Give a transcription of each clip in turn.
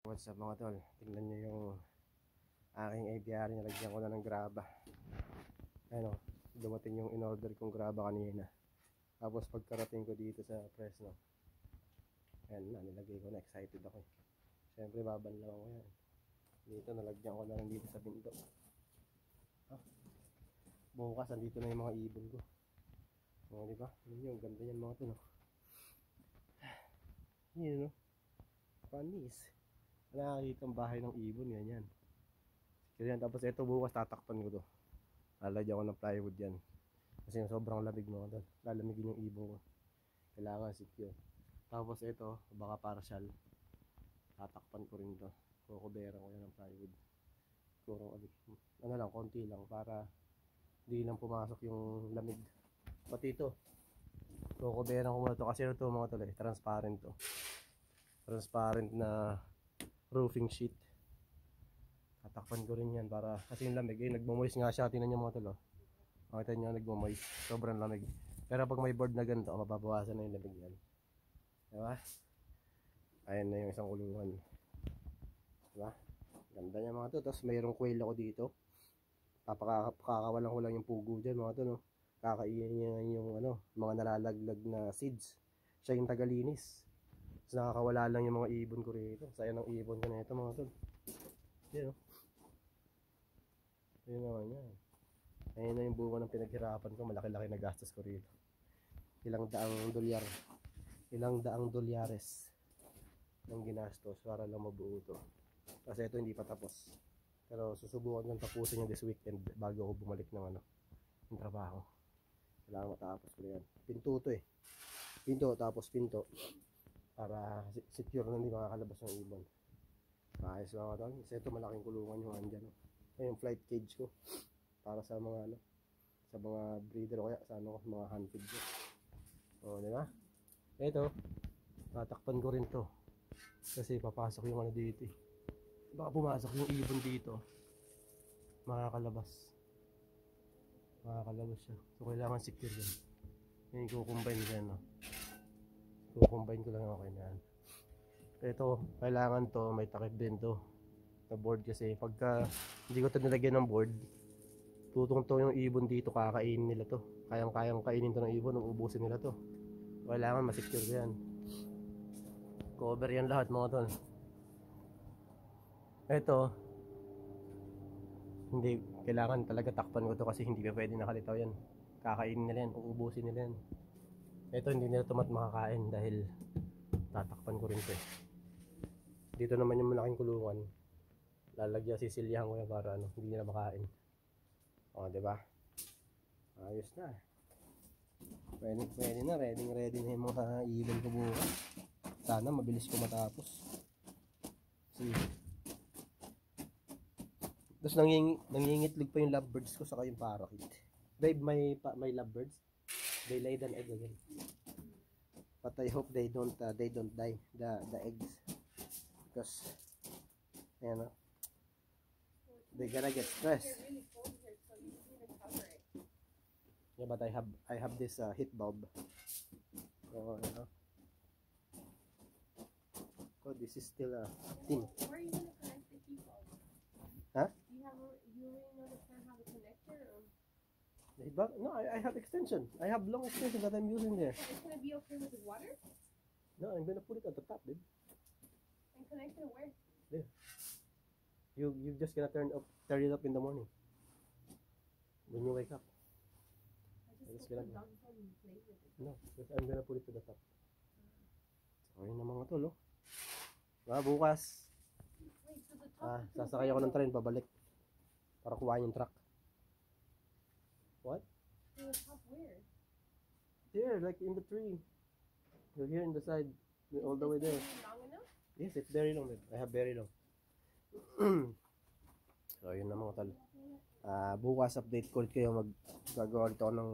What's up mga tol, tingnan nyo yung aking aviary, nalagyan ko na ng graba. Ano, dumating yung in-order kong graba kanina. Tapos pagkarating ko dito sa Fresno, ayan na, nilagay ko na, excited ako. Siyempre babanlaw ko yan. Dito nalagyan ko na lang dito sa pinto. Bukas andito na yung mga ibon ko. O diba, yun yung ganda yan mga tol. Yun no, panis. Nakakita ang bahay ng ibon, ganyan. Ganyan, tapos ito bukas tatakpan ko to. Lalagyan ko ng plywood yan. Kasi sobrang lamig mga tol. Lalamigin yung ibon ko. Kailangan secure. Tapos ito, baka partial. Tatakpan ko rin to. Kukuberan ko yan ng plywood. Ano lang, konti lang para hindi lang pumasok yung lamig. Pati ito, kukuberan ko muna to kasi ito mga tol transparent to. Transparent na roofing sheet. Tatakpan ko rin yan para kasi yung lamig nagmo-moist nga siya. Tingnan nyo mga tol, makita nyo nagmo-moist, sobrang lamig. Pero pag may board na ganito, mababawasan na yung lamig yan, diba? Ayan na yung isang kulungan, diba? Ganda niya mga tol. Tapos mayroong quail ako dito. Pakakawalan ko lang yung pugo dyan mga tol, kakainin niya yung mga nalalaglag na seeds. Siya yung tagalinis. So, nakakawala lang yung mga ibon ko rito. Sayang ng ibon ko na ito mga tol. Yun o. Yun naman yan. Ayun na yung bunga ng pinaghirapan ko. Malaki-laki na gastos ko rito. Ilang daang dolyares ng ginastos para lang mabuo ito. Kasi ito hindi pa tapos. Pero susubukan kong tapusin yung this weekend bago ako bumalik ng yung trabaho. Kailangan matapos ko yan. Pinto to Pinto tapos pinto. Para secure na hindi makakalabas ng ibon. Ayos mga tol. Kasi ito malaking kulungan yung andyan. Yung flight cage ko. Para sa mga sa mga breeder o kaya sa mga hunted ko. O diba? Ito, tatakpan ko rin to. Kasi papasok yung dito Baka pumasok yung ibon dito. Makakalabas siya. So kailangan secure yan. Yung kukumbine dyan kukumbine ko lang okay na yan. Ito, kailangan to may takip din to na board kasi pagka hindi ko ito nilagyan ng board, tutungtong yung ibon dito, kakainin nila to. Kayang kainin to ng ibon, ubusin nila to. Kailangan masecure yan. Cover yan lahat mga tol. Ito, hindi, kailangan talaga takpan ko to kasi hindi pa pwede nakalitaw yan. Kakainin nila yan, uubusin nila yan. Ito hindi nila tomat makakain dahil tatakpan ko rin to Dito naman yung malaking kulungan. Lalagyan, sisilyahan ko yan para hindi nila makain. O, diba? Ayos na. Pwede na. Ready na yung mga ibon ko bukas. Sana mabilis ko matapos. See. Tapos nangingitlog pa yung lovebirds ko saka yung parakeet. Babe, may lovebirds. They laid an egg again. But I hope they don't die, the eggs. Because they're gonna get stressed. Yeah, but I have this heat bulb. So oh, this is still thin. Where are you gonna connect the heat bulb? Huh? You really know the plan how to connect it, or? No, I have extension. I have long extension that I'm using there. It's gonna be okay with the water? No, I'm gonna put it at the top, babe. And connect it where? There. You just gonna turn it up in the morning when you wake up. I just hope the dogs don't play with it. No, I'm gonna put it to the top. So yun na mga tol bukas. Wait, so the top Sasakay ako ng train pabalik para kuhain yung truck. What? So the top where? There, like in the tree. You're here in the side, all the way there. Long enough? Yes, it's very long. I have very long. So yun na mga tol. Bukas update ko ulit kayo. Gagawa ulit ako ng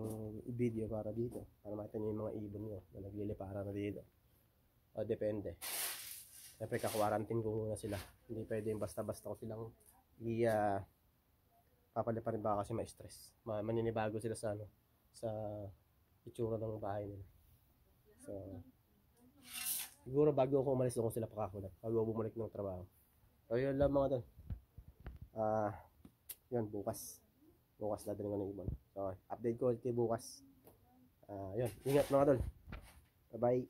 video para dito. Para makita nyo yung mga ibon nyo na naglilipara na dito. O depende. Siyempre kakwarantin ko muna sila. Hindi pwede yung basta-basta ko silang papaliparin baka kasi ma-stress. Maninibago sila sa sa itsura ng bahay nila. So siguro bago ako umalis, doon ko sila pakakulat bago ako bumalik ng trabaho. So yun lang mga tol. Yun bukas. Bukas dadaling ko ng ibon. So update ko kay bukas. Yun. Ingat mga tol. Bye bye.